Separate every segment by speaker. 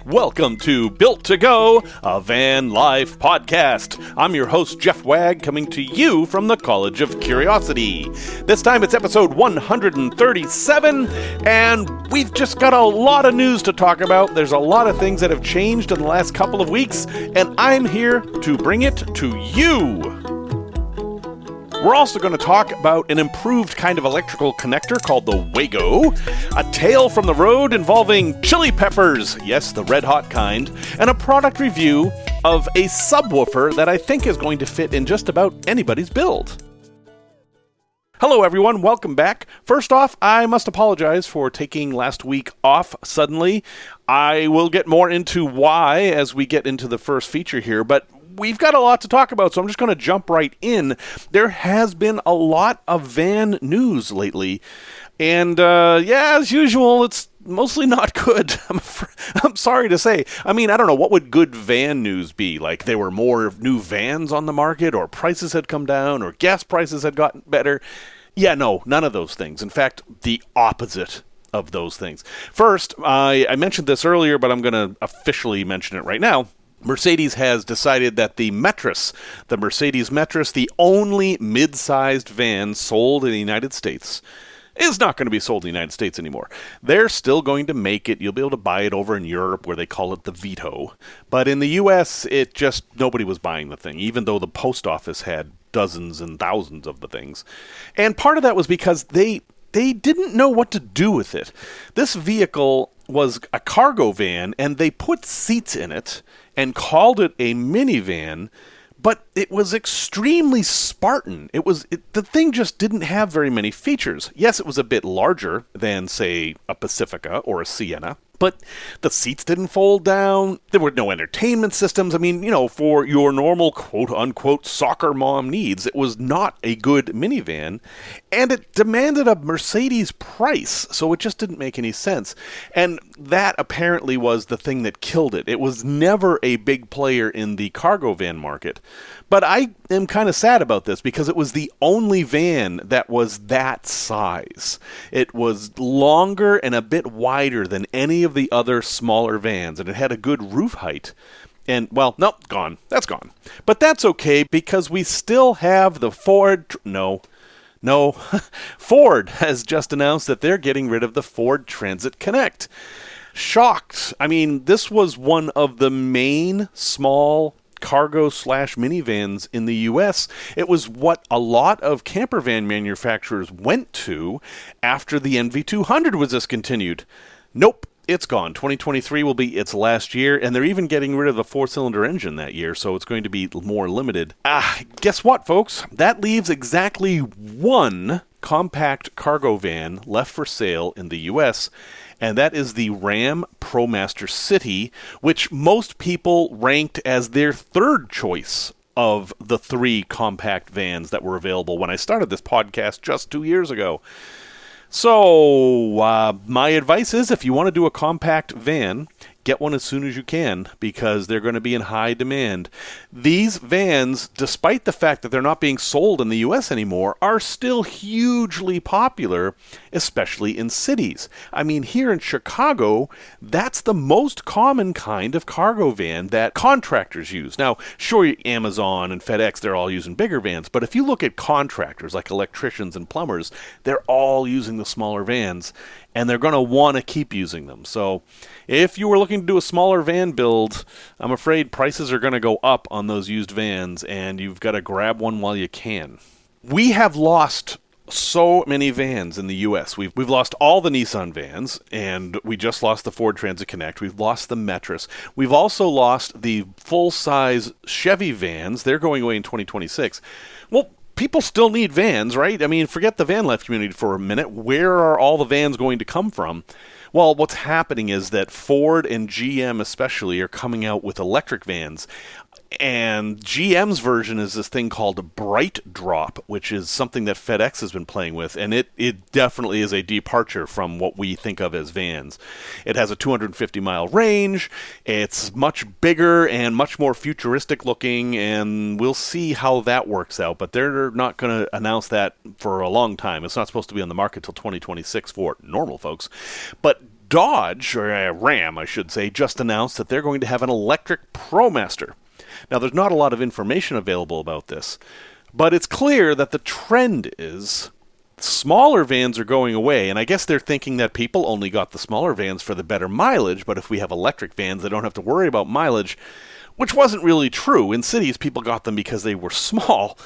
Speaker 1: Welcome to Built to Go, a van life podcast. I'm your host, Jeff Wag, coming to you from the College of Curiosity. This time it's episode 137, and we've just got a lot of news to talk about. There's a lot of things that have changed in the last couple of weeks, and I'm here to bring it to you. We're also going to talk about an improved kind of electrical connector called the Wago, a tale from the road involving chili peppers, yes, the red hot kind, and a product review of a subwoofer that I think is going to fit in just about anybody's build. Hello everyone, welcome back. First off, I must apologize for taking last week off suddenly. I will get more into why as we get into the first feature here, but we've got a lot to talk about, so I'm just going to jump right in. There has been a lot of van news lately, and as usual, it's mostly not good. I'm sorry to say. I mean, I don't know, what would good van news be? Like there were more new vans on the market, or prices had come down, or gas prices had gotten better? Yeah, no, none of those things. In fact, the opposite of those things. First, I mentioned this earlier, but I'm going to officially mention it right now. Mercedes has decided that the Mercedes Metris, the only mid-sized van sold in the United States, is not going to be sold in the United States anymore. They're still going to make it. You'll be able to buy it over in Europe where they call it the Vito. But in the U.S., nobody was buying the thing, even though the post office had dozens and thousands of the things. And part of that was because they didn't know what to do with it. This vehicle was a cargo van, and they put seats in it and called it a minivan, but it was extremely Spartan. The thing just didn't have very many features. Yes, it was a bit larger than, say, a Pacifica or a Sienna, but the seats didn't fold down. There were no entertainment systems. I mean, for your normal quote-unquote soccer mom needs, it was not a good minivan, and it demanded a Mercedes price, so it just didn't make any sense. And that apparently was the thing that killed it. It was never a big player in the cargo van market. But I am kind of sad about this because it was the only van that was that size. It was longer and a bit wider than any of the other smaller vans, and it had a good roof height. And, well, nope, gone. That's gone. But that's okay because we still have the Ford... No. Ford has just announced that they're getting rid of the Ford Transit Connect. Shocked. I mean, this was one of the main small cargo/minivans in the U.S. It was what a lot of camper van manufacturers went to after the NV200 was discontinued. Nope, it's gone. 2023 will be its last year, and they're even getting rid of the four-cylinder engine that year, so it's going to be more limited. Guess what, folks? That leaves exactly one compact cargo van left for sale in the U.S., and that is the Ram ProMaster City, which most people ranked as their third choice of the three compact vans that were available when I started this podcast just 2 years ago. So, my advice is if you want to do a compact van, get one as soon as you can because they're going to be in high demand. These vans, despite the fact that they're not being sold in the U.S. anymore, are still hugely popular, especially in cities. I mean, here in Chicago, that's the most common kind of cargo van that contractors use. Now, sure, Amazon and FedEx, they're all using bigger vans, but if you look at contractors like electricians and plumbers, they're all using the smaller vans, and they're going to want to keep using them. So if you were looking to do a smaller van build, I'm afraid prices are going to go up on those used vans, and you've got to grab one while you can. We have lost so many vans in the U.S. We've lost all the Nissan vans, and we just lost the Ford Transit Connect. We've lost the Metris. We've also lost the full-size Chevy vans. They're going away in 2026. Well, people still need vans, right? I mean, forget the van life community for a minute. Where are all the vans going to come from? Well, what's happening is that Ford and GM especially are coming out with electric vans. And GM's version is this thing called a Bright Drop, which is something that FedEx has been playing with, and it definitely is a departure from what we think of as vans. It has a 250-mile range, it's much bigger and much more futuristic looking, and we'll see how that works out, but they're not going to announce that for a long time. It's not supposed to be on the market till 2026 for normal folks. But Dodge, or Ram, I should say, just announced that they're going to have an electric ProMaster. Now, there's not a lot of information available about this, but it's clear that the trend is smaller vans are going away, and I guess they're thinking that people only got the smaller vans for the better mileage, but if we have electric vans, they don't have to worry about mileage, which wasn't really true. In cities, people got them because they were small.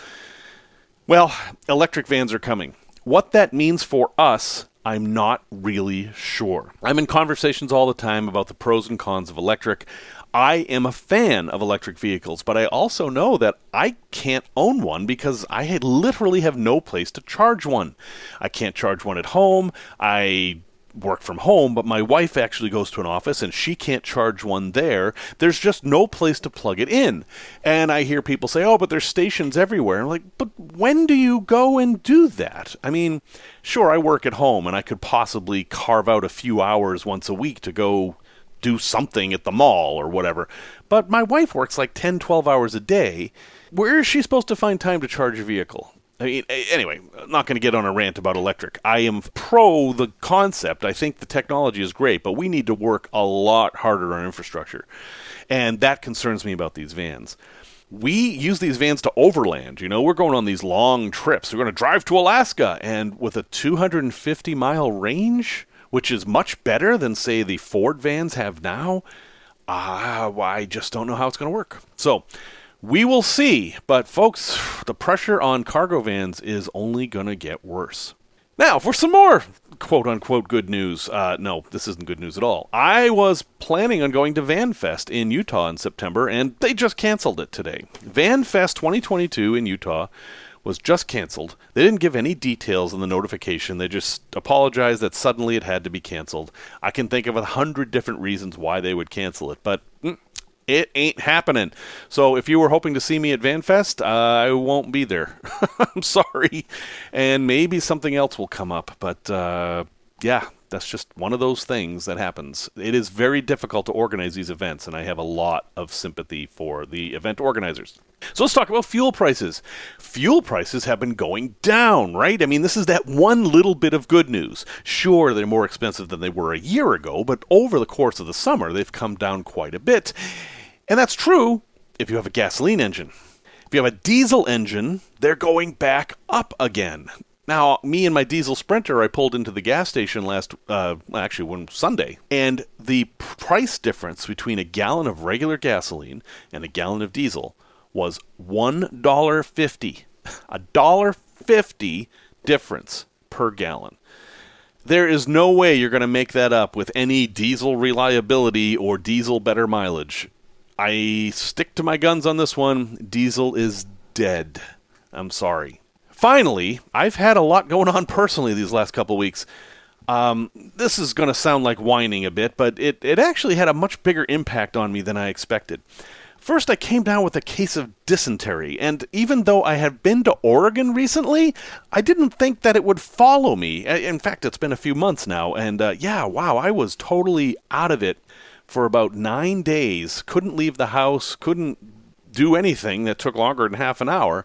Speaker 1: Well, electric vans are coming. What that means for us, I'm not really sure. I'm in conversations all the time about the pros and cons of electric. I am a fan of electric vehicles, but I also know that I can't own one because I literally have no place to charge one. I can't charge one at home. I work from home, but my wife actually goes to an office and she can't charge one there. There's just no place to plug it in. And I hear people say, oh, but there's stations everywhere. I'm like, but when do you go and do that? I mean, sure, I work at home and I could possibly carve out a few hours once a week to go do something at the mall or whatever. But my wife works like 10, 12 hours a day. Where is she supposed to find time to charge a vehicle? I mean, anyway, I'm not going to get on a rant about electric. I am pro the concept. I think the technology is great, but we need to work a lot harder on infrastructure. And that concerns me about these vans. We use these vans to overland. You know, we're going on these long trips. We're going to drive to Alaska, and with a 250-mile range, which is much better than, say, the Ford vans have now, I just don't know how it's going to work. So we will see, but folks, the pressure on cargo vans is only going to get worse. Now, for some more quote-unquote good news. No, this isn't good news at all. I was planning on going to VanFest in Utah in September, and they just canceled it today. VanFest 2022 in Utah was just canceled. They didn't give any details in the notification. They just apologized that suddenly it had to be canceled. I can think of 100 different reasons why they would cancel it, but it ain't happening. So if you were hoping to see me at VanFest, I won't be there. I'm sorry. And maybe something else will come up. But yeah, that's just one of those things that happens. It is very difficult to organize these events, and I have a lot of sympathy for the event organizers. So let's talk about fuel prices. Fuel prices have been going down, right? I mean, this is that one little bit of good news. Sure, they're more expensive than they were a year ago, but over the course of the summer, they've come down quite a bit. And that's true if you have a gasoline engine. If you have a diesel engine, they're going back up again. Now, me and my diesel Sprinter, I pulled into the gas station one Sunday, and the price difference between a gallon of regular gasoline and a gallon of diesel was $1.50. $1.50 difference per gallon. There is no way you're going to make that up with any diesel reliability or diesel better mileage. I stick to my guns on this one. Diesel is dead. I'm sorry. Finally, I've had a lot going on personally these last couple weeks. This is going to sound like whining a bit, but it actually had a much bigger impact on me than I expected. First, I came down with a case of dysentery, and even though I had been to Oregon recently, I didn't think that it would follow me. In fact, it's been a few months now, and I was totally out of it for about 9 days. Couldn't leave the house, couldn't do anything that took longer than half an hour.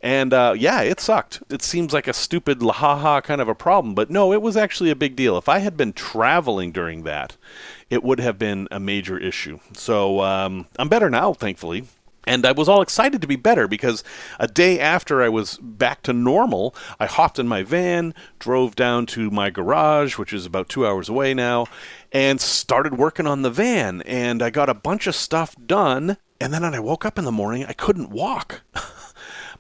Speaker 1: And it sucked. It seems like a stupid ha-ha kind of a problem, but no, it was actually a big deal. If I had been traveling during that, it would have been a major issue. So I'm better now, thankfully. And I was all excited to be better because a day after I was back to normal, I hopped in my van, drove down to my garage, which is about 2 hours away now, and started working on the van. And I got a bunch of stuff done, and then when I woke up in the morning, I couldn't walk.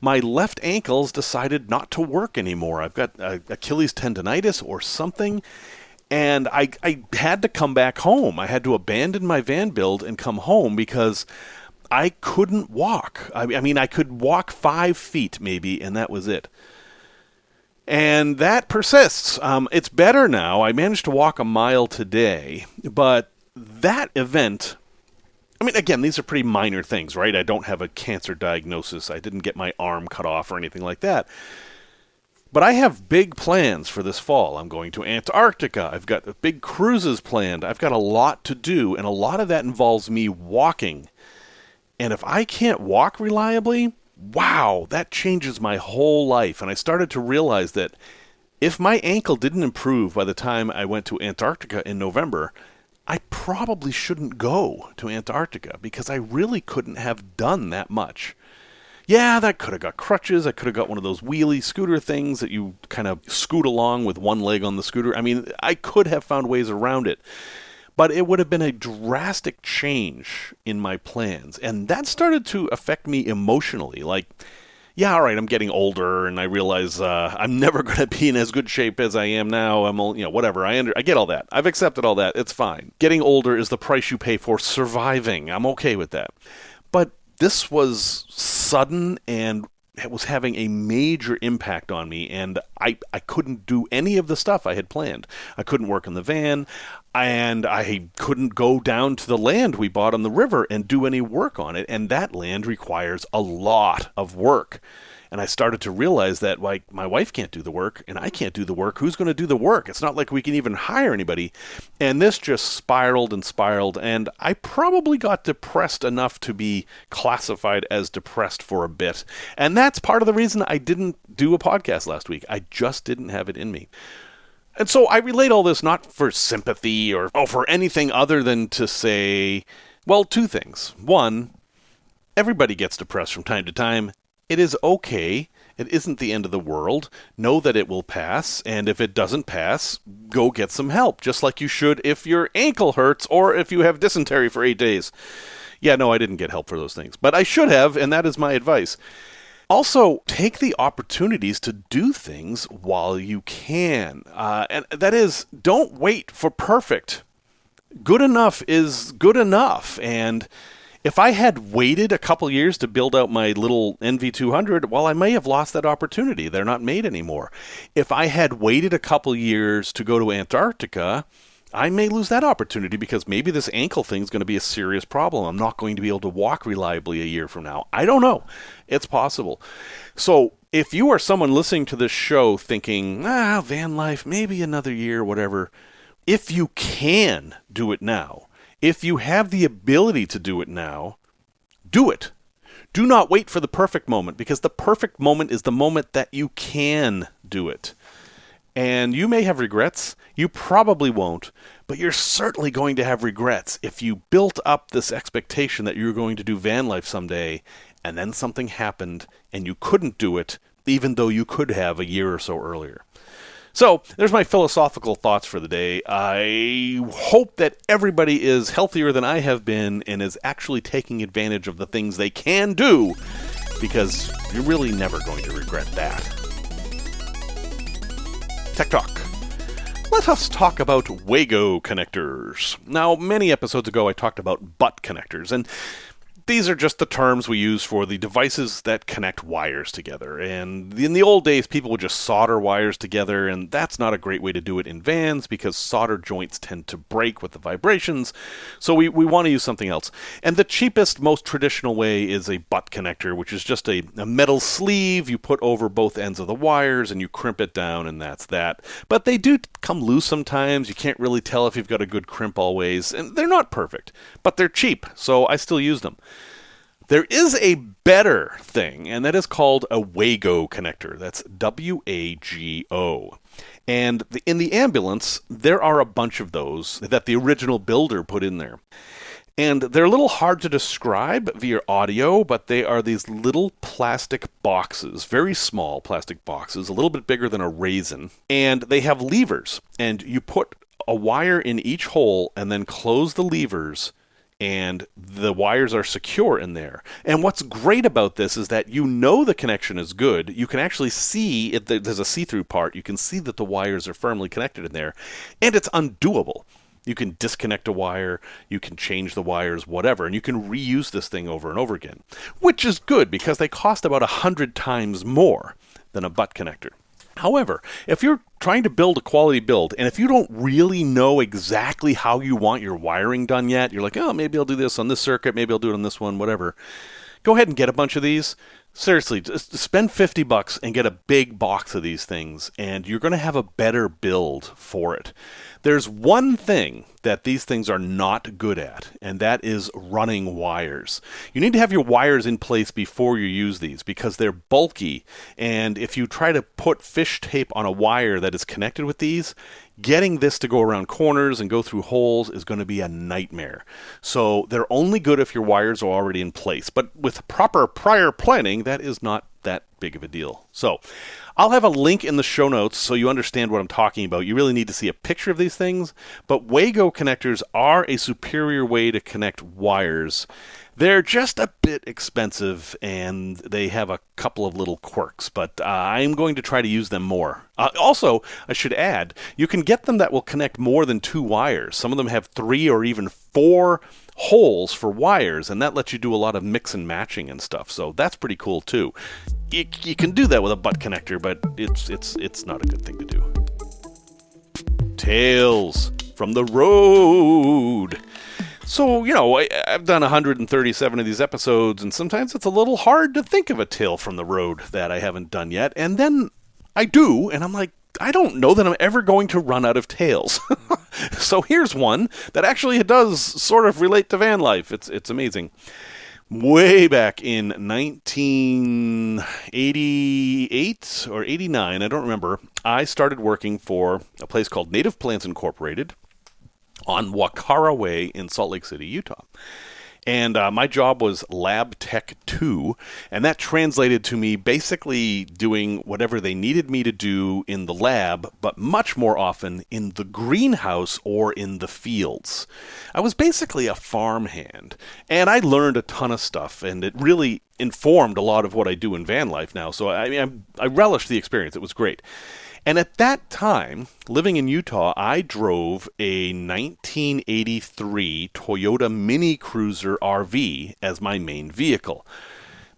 Speaker 1: My left ankles decided not to work anymore. I've got Achilles tendonitis or something, and I had to come back home. I had to abandon my van build and come home because I couldn't walk. I mean, I could walk 5 feet maybe, and that was it. And that persists. It's better now. I managed to walk a mile today, but that event... I mean, again, these are pretty minor things, right? I don't have a cancer diagnosis. I didn't get my arm cut off or anything like that. But I have big plans for this fall. I'm going to Antarctica. I've got big cruises planned. I've got a lot to do, and a lot of that involves me walking. And if I can't walk reliably, wow, that changes my whole life. And I started to realize that if my ankle didn't improve by the time I went to Antarctica in November, I probably shouldn't go to Antarctica because I really couldn't have done that much. Yeah, I could have got crutches. I could have got one of those wheelie scooter things that you kind of scoot along with one leg on the scooter. I mean, I could have found ways around it. But it would have been a drastic change in my plans. And that started to affect me emotionally. Like, yeah, all right, I'm getting older, and I realize I'm never going to be in as good shape as I am now. Whatever. I get all that. I've accepted all that. It's fine. Getting older is the price you pay for surviving. I'm okay with that. But this was sudden, and it was having a major impact on me, and I couldn't do any of the stuff I had planned. I couldn't work in the van, and I couldn't go down to the land we bought on the river and do any work on it, and that land requires a lot of work. And I started to realize that, like, my wife can't do the work, and I can't do the work. Who's going to do the work? It's not like we can even hire anybody. And this just spiraled, and I probably got depressed enough to be classified as depressed for a bit. And that's part of the reason I didn't do a podcast last week. I just didn't have it in me. And so I relate all this not for sympathy or for anything other than to say, well, two things. One, everybody gets depressed from time to time. It is okay. It isn't the end of the world. Know that it will pass, and if it doesn't pass, go get some help, just like you should if your ankle hurts or if you have dysentery for 8 days. Yeah, no, I didn't get help for those things, but I should have, and that is my advice. Also, take the opportunities to do things while you can. And that is, don't wait for perfect. Good enough is good enough, and if I had waited a couple years to build out my little NV200, well, I may have lost that opportunity. They're not made anymore. If I had waited a couple years to go to Antarctica, I may lose that opportunity because maybe this ankle thing is going to be a serious problem. I'm not going to be able to walk reliably a year from now. I don't know. It's possible. So if you are someone listening to this show thinking, van life, maybe another year, whatever, if you can do it now, if you have the ability to do it now, do it. Do not wait for the perfect moment, because the perfect moment is the moment that you can do it. And you may have regrets. You probably won't, but you're certainly going to have regrets if you built up this expectation that you're going to do van life someday, and then something happened and you couldn't do it, even though you could have a year or so earlier. So, there's my philosophical thoughts for the day. I hope that everybody is healthier than I have been and is actually taking advantage of the things they can do, because you're really never going to regret that. Tech Talk. Let us talk about Wago connectors. Now, many episodes ago I talked about butt connectors, and these are just the terms we use for the devices that connect wires together. And in the old days, people would just solder wires together, and that's not a great way to do it in vans because solder joints tend to break with the vibrations. So we want to use something else. And the cheapest, most traditional way is a butt connector, which is just a metal sleeve you put over both ends of the wires and you crimp it down, and that's that. But they do come loose sometimes. You can't really tell if you've got a good crimp always. And they're not perfect, but they're cheap, so I still use them. There is a better thing, and that is called a Wago connector. That's W-A-G-O. And in the ambulance, there are a bunch of those that the original builder put in there. And they're a little hard to describe via audio, but they are these little plastic boxes, very small plastic boxes, a little bit bigger than a raisin. And they have levers, and you put a wire in each hole and then close the levers, and the wires are secure in there. And what's great about this is that you know the connection is good. You can actually see, if there's a see-through part, you can see that the wires are firmly connected in there, and it's undoable. You can disconnect a wire, you can change the wires, whatever, and you can reuse this thing over and over again, which is good because they cost about 100 times more than a butt connector. However, if you're trying to build a quality build, and if you don't really know exactly how you want your wiring done yet, you're like, oh, maybe I'll do this on this circuit, maybe I'll do it on this one, whatever. Go ahead and get a bunch of these. Seriously, just spend $50 and get a big box of these things, and you're going to have a better build for it. There's one thing that these things are not good at, and that is running wires. You need to have your wires in place before you use these because they're bulky, and if you try to put fish tape on a wire that is connected with these, getting this to go around corners and go through holes is going to be a nightmare. So they're only good if your wires are already in place. But with proper prior planning, that is not that big of a deal. So I'll have a link in the show notes so you understand what I'm talking about. You really need to see a picture of these things. But Wago connectors are a superior way to connect wires. They're just a bit expensive, and they have a couple of little quirks, but I'm going to try to use them more. Also, I should add, you can get them that will connect more than 2 wires. Some of them have 3 or even 4 holes for wires, and that lets you do a lot of mix and matching and stuff, so that's pretty cool too. You can do that with a butt connector, but it's not a good thing to do. Tales from the road. So, I've done 137 of these episodes, and sometimes it's a little hard to think of a tale from the road that I haven't done yet. And then I do, and I'm like, I don't know that I'm ever going to run out of tales. So here's one that actually does sort of relate to van life. It's amazing. Way back in 1988 or 89, I don't remember, I started working for a place called Native Plants Incorporated on Wakara Way in Salt Lake City, Utah. And my job was Lab Tech 2, and that translated to me basically doing whatever they needed me to do in the lab, but much more often in the greenhouse or in the fields. I was basically a farmhand, and I learned a ton of stuff, and it really informed a lot of what I do in van life now. So I relished the experience. It was great. And at that time, living in Utah, I drove a 1983 Toyota Mini Cruiser RV as my main vehicle.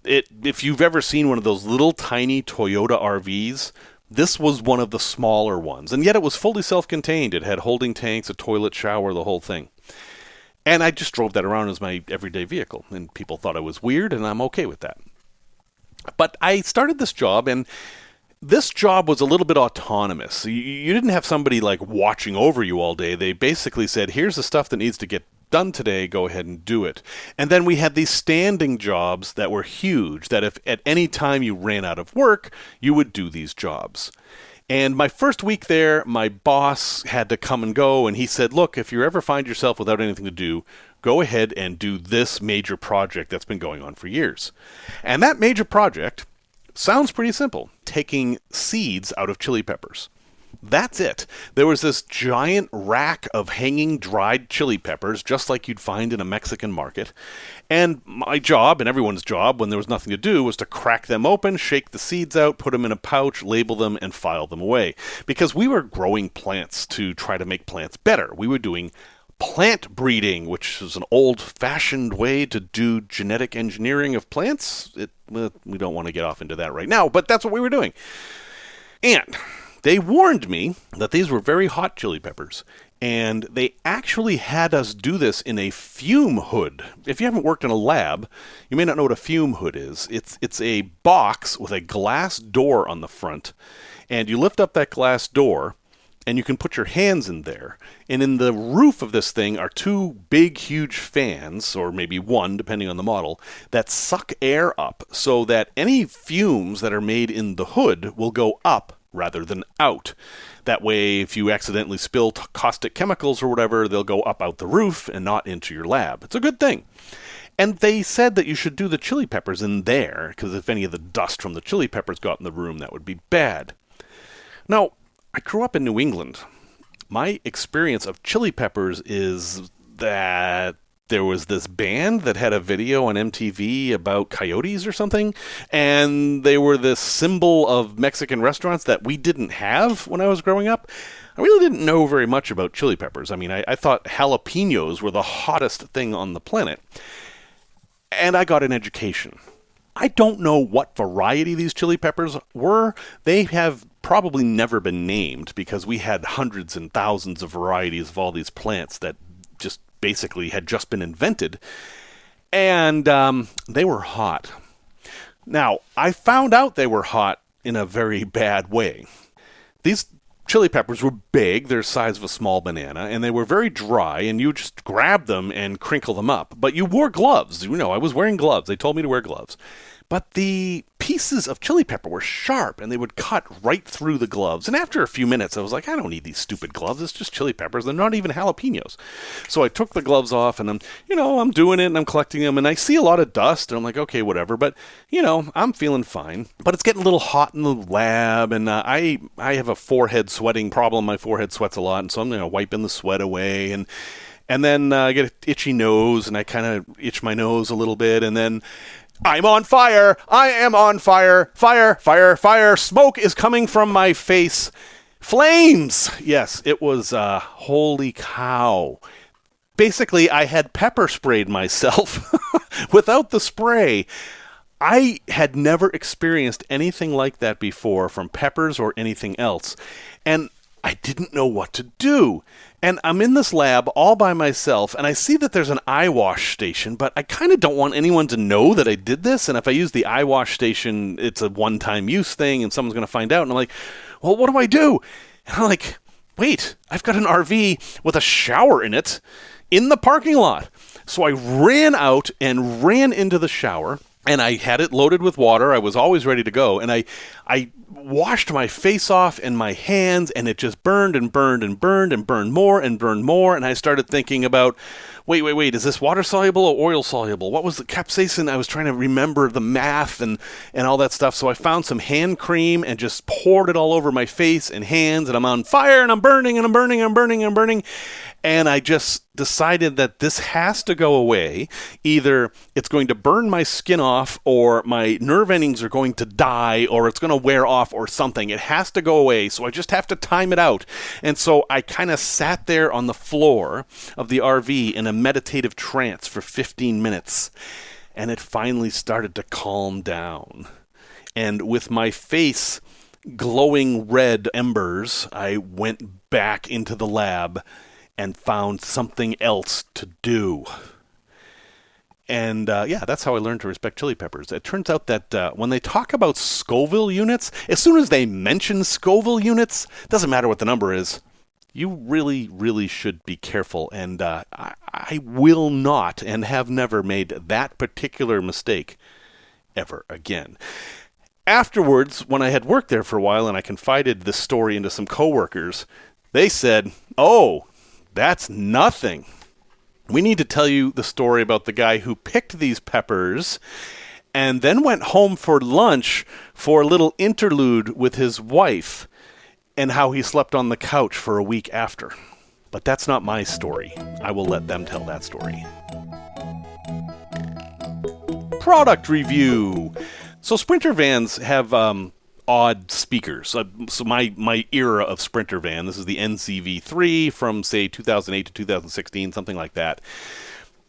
Speaker 1: If you've ever seen one of those little tiny Toyota RVs, this was one of the smaller ones. And yet it was fully self-contained. It had holding tanks, a toilet, shower, the whole thing. And I just drove that around as my everyday vehicle. And people thought I was weird, and I'm okay with that. But I started this job, and this job was a little bit autonomous. You didn't have somebody like watching over you all day. They basically said, here's the stuff that needs to get done today, go ahead and do it. And then we had these standing jobs that were huge, that if at any time you ran out of work, you would do these jobs. And my first week there, my boss had to come and go, and he said, look, if you ever find yourself without anything to do, go ahead and do this major project that's been going on for years. And that major project sounds pretty simple. Taking seeds out of chili peppers. That's it. There was this giant rack of hanging dried chili peppers, just like you'd find in a Mexican market. And my job, and everyone's job, when there was nothing to do, was to crack them open, shake the seeds out, put them in a pouch, label them, and file them away. Because we were growing plants to try to make plants better. We were doing plant breeding, which is an old-fashioned way to do genetic engineering of plants. We don't want to get off into that right now, but that's what we were doing. And they warned me that these were very hot chili peppers, and they actually had us do this in a fume hood. If you haven't worked in a lab, you may not know what a fume hood is. It's a box with a glass door on the front, and you lift up that glass door, and you can put your hands in there. And in the roof of this thing are 2 big, huge fans, or maybe 1, depending on the model, that suck air up so that any fumes that are made in the hood will go up rather than out. That way, if you accidentally spill caustic chemicals or whatever, they'll go up out the roof and not into your lab. It's a good thing. And they said that you should do the chili peppers in there, because if any of the dust from the chili peppers got in the room, that would be bad. Now, I grew up in New England. My experience of chili peppers is that there was this band that had a video on MTV about coyotes or something, and they were this symbol of Mexican restaurants that we didn't have when I was growing up. I really didn't know very much about chili peppers. I mean, I thought jalapenos were the hottest thing on the planet, and I got an education. I don't know what variety these chili peppers were. They have probably never been named because we had hundreds and thousands of varieties of all these plants that just basically had just been invented. And they were hot. Now, I found out they were hot in a very bad way. These chili peppers were big, they're the size of a small banana, and they were very dry, and you just grab them and crinkle them up. But you wore gloves. You know, I was wearing gloves. They told me to wear gloves. But the pieces of chili pepper were sharp, and they would cut right through the gloves. And after a few minutes, I was like, I don't need these stupid gloves. It's just chili peppers. They're not even jalapenos. So I took the gloves off, and I'm doing it, and I'm collecting them, and I see a lot of dust, and I'm like, okay, whatever. But, I'm feeling fine. But it's getting a little hot in the lab, and I have a forehead sweating problem. My forehead sweats a lot, and so I'm wiping the sweat away, and then I get an itchy nose, and I kind of itch my nose a little bit, and then I'm on fire! I am on fire! Fire! Fire! Fire! Smoke is coming from my face! Flames! Yes, it was, holy cow. Basically, I had pepper sprayed myself without the spray. I had never experienced anything like that before from peppers or anything else, and I didn't know what to do. And I'm in this lab all by myself, and I see that there's an eye wash station, but I kind of don't want anyone to know that I did this, and if I use the eye wash station, it's a one-time use thing, and someone's going to find out, and I'm like, well, what do I do? And I'm like, wait, I've got an RV with a shower in it in the parking lot. So I ran out and ran into the shower, and I had it loaded with water. I was always ready to go, and I washed my face off and my hands, and it just burned and burned and burned and burned more and burned more, and I started thinking about, wait, is this water-soluble or oil-soluble? What was the capsaicin? I was trying to remember the math and all that stuff, so I found some hand cream and just poured it all over my face and hands, and I'm on fire, and I'm burning, and I'm burning, and I'm burning, and I'm burning, and I just decided that this has to go away. Either it's going to burn my skin off, or my nerve endings are going to die, or it's going to wear off or something. It has to go away, so I just have to time it out. And so I kind of sat there on the floor of the RV in a meditative trance for 15 minutes, and it finally started to calm down. And with my face glowing red embers, I went back into the lab and found something else to do. And that's how I learned to respect chili peppers. It turns out that when they talk about Scoville units, as soon as they mention Scoville units, doesn't matter what the number is, you really, really should be careful. And I will not and have never made that particular mistake ever again. Afterwards, when I had worked there for a while and I confided this story into some coworkers, they said, oh, that's nothing. We need to tell you the story about the guy who picked these peppers and then went home for lunch for a little interlude with his wife and how he slept on the couch for a week after. But that's not my story. I will let them tell that story. Product review. So Sprinter vans have odd speakers. So my era of Sprinter van, this is the NCV3 from, say, 2008 to 2016, something like that.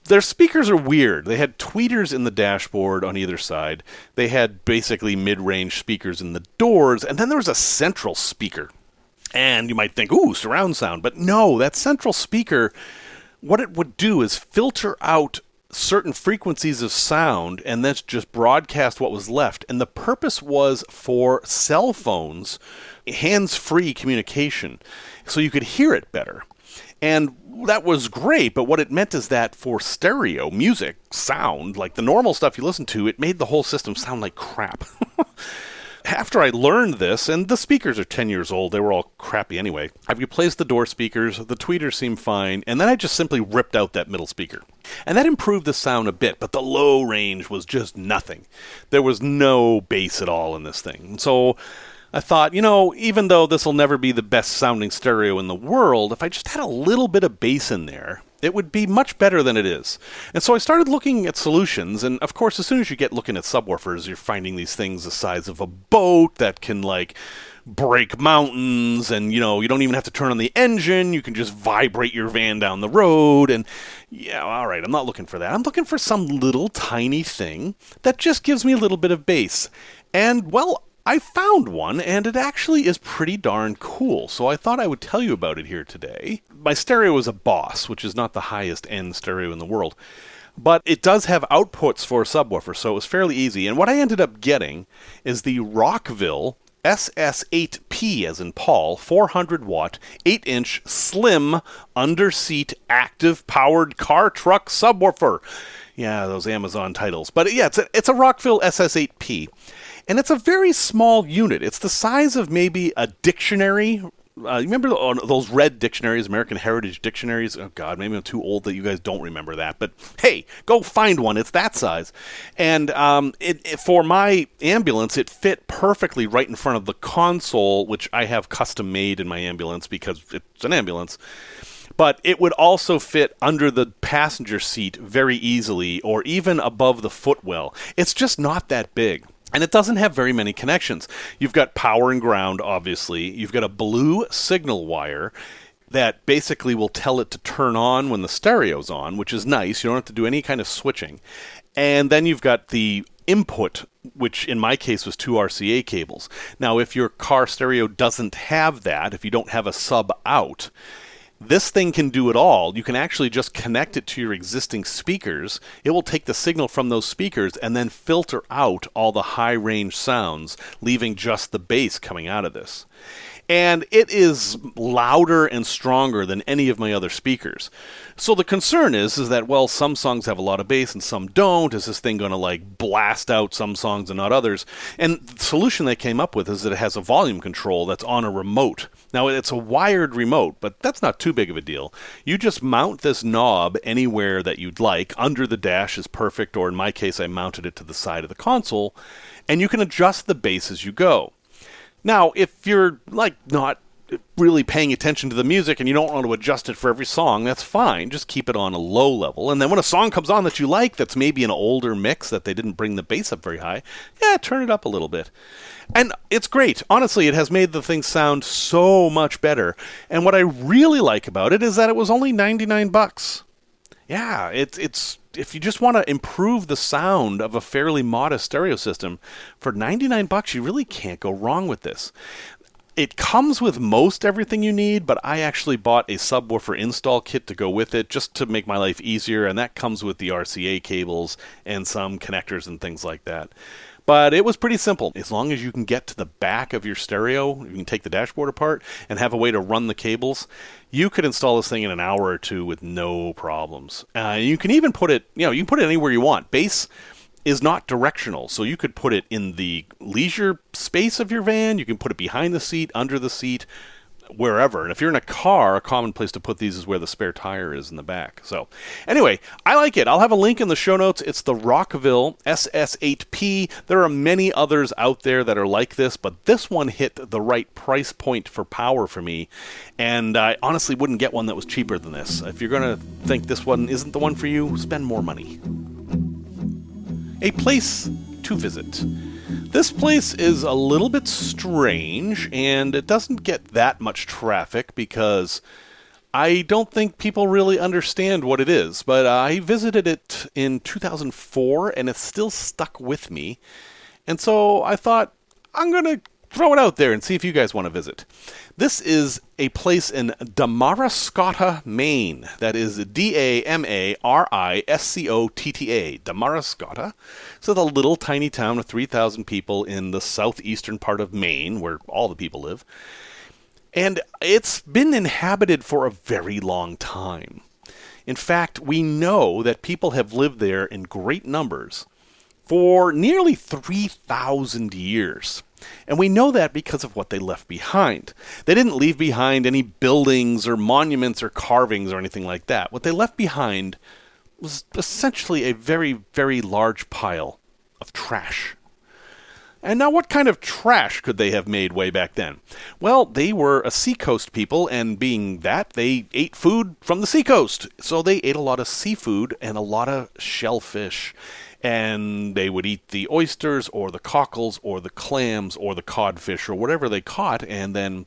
Speaker 1: Their speakers are weird. They had tweeters in the dashboard on either side. They had basically mid-range speakers in the doors, and then there was a central speaker. And you might think, ooh, surround sound. But no, that central speaker, what it would do is filter out certain frequencies of sound and then just broadcast what was left. And the purpose was for cell phones, hands-free communication, so you could hear it better. And that was great, but what it meant is that for stereo music, sound, like the normal stuff you listen to, it made the whole system sound like crap. After I learned this, and the speakers are 10 years old, they were all crappy anyway, I replaced the door speakers, the tweeters seemed fine, and then I just simply ripped out that middle speaker. And that improved the sound a bit, but the low range was just nothing. There was no bass at all in this thing. So I thought, even though this will never be the best sounding stereo in the world, if I just had a little bit of bass in there, it would be much better than it is. And so I started looking at solutions, and of course, as soon as you get looking at subwoofers, you're finding these things the size of a boat that can, break mountains, and, you don't even have to turn on the engine. You can just vibrate your van down the road, and, yeah, all right, I'm not looking for that. I'm looking for some little tiny thing that just gives me a little bit of bass. And, well, I found one, and it actually is pretty darn cool, so I thought I would tell you about it here today. My stereo is a Boss, which is not the highest end stereo in the world, But it does have outputs for a subwoofer, so it was fairly easy. And what I ended up getting is the Rockville SS8P, as in Paul, 400-watt, 8-inch, slim, under-seat, active-powered car truck subwoofer. Yeah, those Amazon titles. But yeah, it's a Rockville SS8P. And it's a very small unit. It's the size of maybe a dictionary. You remember those red dictionaries, American Heritage dictionaries? Oh, God, maybe I'm too old that you guys don't remember that. But, hey, go find one. It's that size. And for my ambulance, it fit perfectly right in front of the console, which I have custom made in my ambulance because it's an ambulance. But it would also fit under the passenger seat very easily, or even above the footwell. It's just not that big. And it doesn't have very many connections. You've got power and ground, obviously. You've got a blue signal wire that basically will tell it to turn on when the stereo's on, which is nice. You don't have to do any kind of switching. And then you've got the input, which in my case was 2 RCA cables. Now, if your car stereo doesn't have that, if you don't have a sub out, this thing can do it all. You can actually just connect it to your existing speakers. It will take the signal from those speakers and then filter out all the high-range sounds, leaving just the bass coming out of this. And it is louder and stronger than any of my other speakers. So the concern is that, well, some songs have a lot of bass and some don't. Is this thing going to, blast out some songs and not others? And the solution they came up with is that it has a volume control that's on a remote. Now, it's a wired remote, but that's not too big of a deal. You just mount this knob anywhere that you'd like. Under the dash is perfect, or in my case, I mounted it to the side of the console, and you can adjust the bass as you go. Now, if you're, not really paying attention to the music and you don't want to adjust it for every song, that's fine. Just keep it on a low level. And then when a song comes on that you like, that's maybe an older mix that they didn't bring the bass up very high, turn it up a little bit. And it's great. Honestly, it has made the thing sound so much better. And what I really like about it is that it was only $99. Yeah, it's if you just want to improve the sound of a fairly modest stereo system, for $99 you really can't go wrong with this. It comes with most everything you need, but I actually bought a subwoofer install kit to go with it just to make my life easier, and that comes with the RCA cables and some connectors and things like that. But it was pretty simple. As long as you can get to the back of your stereo, you can take the dashboard apart and have a way to run the cables, you could install this thing in an hour or two with no problems. You can even put it, you can put it anywhere you want. Bass is not directional, so you could put it in the leisure space of your van, you can put it behind the seat, under the seat, wherever. And if you're in a car, a common place to put these is where the spare tire is in the back. So anyway, I like it. I'll have a link in the show notes. It's the Rockville SS8P. There are many others out there that are like this, but this one hit the right price point for power for me. And I honestly wouldn't get one that was cheaper than this. If you're going to think this one isn't the one for you, spend more money. A place to visit. This place is a little bit strange, and it doesn't get that much traffic because I don't think people really understand what it is. But I visited it in 2004, and it's still stuck with me. And so I thought, I'm going to throw it out there and see if you guys want to visit. This is a place in Damariscotta, Maine. That is Damariscotta, Damariscotta. So it's a little tiny town of 3,000 people in the southeastern part of Maine, where all the people live. And it's been inhabited for a very long time. In fact, we know that people have lived there in great numbers for nearly 3,000 years. And we know that because of what they left behind. They didn't leave behind any buildings or monuments or carvings or anything like that. What they left behind was essentially a very, very large pile of trash. And now what kind of trash could they have made way back then? Well, they were a seacoast people, and being that, they ate food from the seacoast. So they ate a lot of seafood and a lot of shellfish. And they would eat the oysters or the cockles or the clams or the codfish or whatever they caught, and then,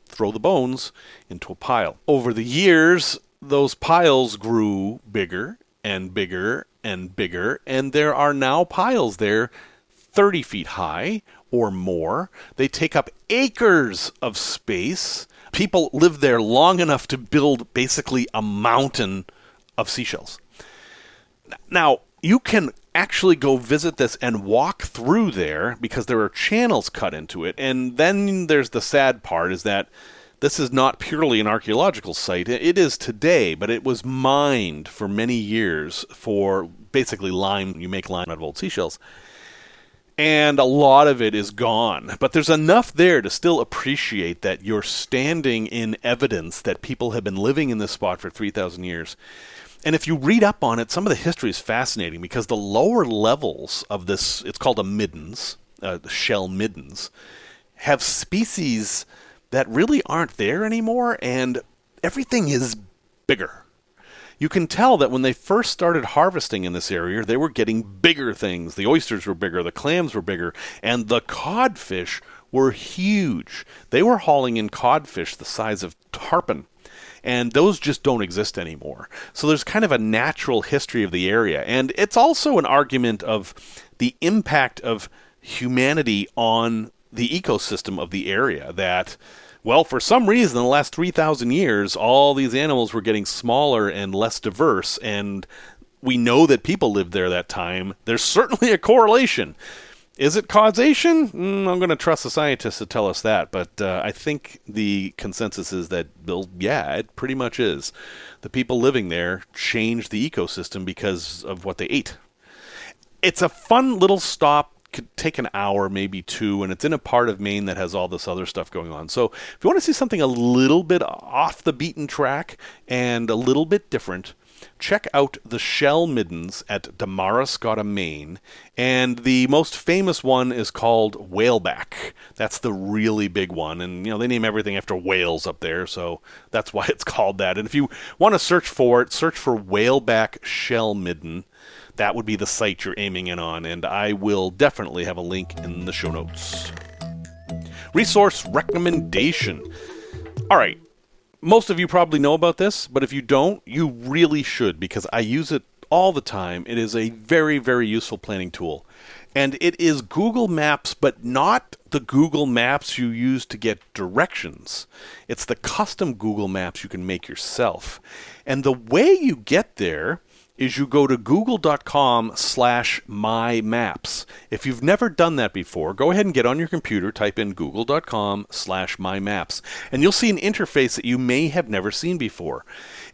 Speaker 1: throw the bones into a pile. Over the years, those piles grew bigger and bigger and bigger, and there are now piles there 30 feet high or more. They take up acres of space. People live there long enough to build basically a mountain of seashells. Now, you can actually go visit this and walk through there because there are channels cut into it. And then there's the sad part is that this is not purely an archaeological site. It is today, but it was mined for many years for basically lime. You make lime out of old seashells. And a lot of it is gone. But there's enough there to still appreciate that you're standing in evidence that people have been living in this spot for 3,000 years. And if you read up on it, some of the history is fascinating because the lower levels of this, it's called a Middens, shell Middens, have species that really aren't there anymore, and everything is bigger. You can tell that when they first started harvesting in this area, they were getting bigger things. The oysters were bigger, the clams were bigger, and the codfish were huge. They were hauling in codfish the size of tarpon, and those just don't exist anymore. So there's kind of a natural history of the area, and it's also an argument of the impact of humanity on the ecosystem of the area that, well, for some reason, in the last 3,000 years, all these animals were getting smaller and less diverse, and we know that people lived there that time. There's certainly a correlation. Is it causation? I'm going to trust the scientists to tell us that, but I think the consensus is that, yeah, it pretty much is. The people living there changed the ecosystem because of what they ate. It's a fun little stop. Could take an hour, maybe two, and it's in a part of Maine that has all this other stuff going on. So if you want to see something a little bit off the beaten track and a little bit different, check out the Shell Middens at Damariscotta, Maine. And the most famous one is called Whaleback. That's the really big one. And, they name everything after whales up there, so that's why it's called that. And if you want to search for it, search for Whaleback Shell Midden. That would be the site you're aiming in on, and I will definitely have a link in the show notes. Resource recommendation. All right, most of you probably know about this, but if you don't, you really should, because I use it all the time. It is a very, very useful planning tool. And it is Google Maps, but not the Google Maps you use to get directions. It's the custom Google Maps you can make yourself. And the way you get there is you go to google.com/mymaps. If you've never done that before, go ahead and get on your computer, type in google.com/mymaps, and you'll see an interface that you may have never seen before.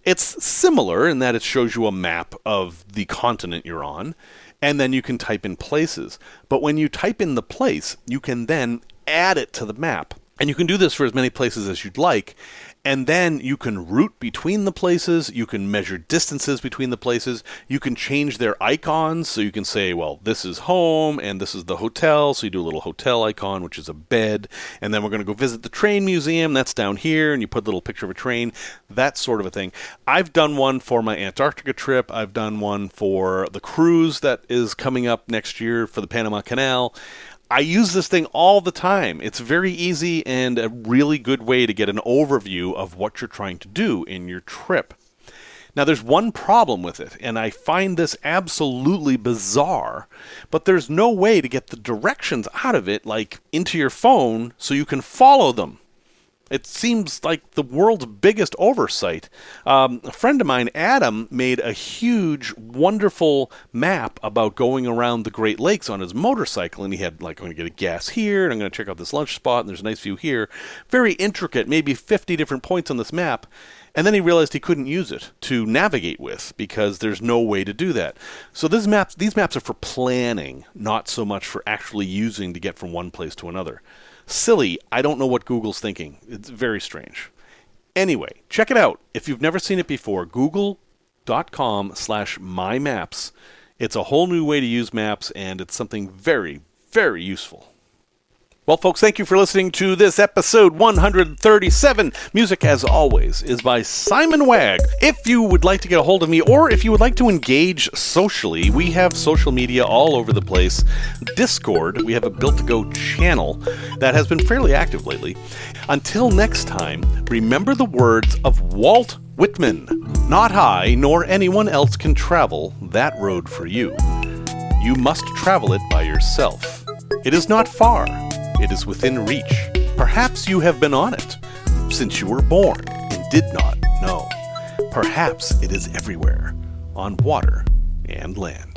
Speaker 1: It's similar in that it shows you a map of the continent you're on, and then you can type in places. But when you type in the place, you can then add it to the map. And you can do this for as many places as you'd like. And then you can route between the places, you can measure distances between the places, you can change their icons, so you can say, well, this is home, and this is the hotel, so you do a little hotel icon, which is a bed, and then we're going to go visit the train museum, that's down here, and you put a little picture of a train, that sort of a thing. I've done one for my Antarctica trip, I've done one for the cruise that is coming up next year for the Panama Canal. I use this thing all the time. It's very easy and a really good way to get an overview of what you're trying to do in your trip. Now, there's one problem with it, and I find this absolutely bizarre, but there's no way to get the directions out of it, like into your phone, so you can follow them. It seems like the world's biggest oversight. A friend of mine, Adam, made a huge, wonderful map about going around the Great Lakes on his motorcycle, and he had, like, I'm going to get a gas here, and I'm going to check out this lunch spot, and there's a nice view here. Very intricate, maybe 50 different points on this map. And then he realized he couldn't use it to navigate with because there's no way to do that. So these maps are for planning, not so much for actually using to get from one place to another. Silly. I don't know what Google's thinking. It's very strange. Anyway, check it out. If you've never seen it before, google.com/mymaps. It's a whole new way to use maps, and it's something very, very useful. Well, folks, thank you for listening to this episode 137. Music, as always, is by Simon Wag. If you would like to get a hold of me, or if you would like to engage socially, we have social media all over the place. Discord, we have a Built to Go channel that has been fairly active lately. Until next time, remember the words of Walt Whitman. Not I, nor anyone else can travel that road for you. You must travel it by yourself. It is not far. It is within reach. Perhaps you have been on it since you were born and did not know. Perhaps it is everywhere, on water and land.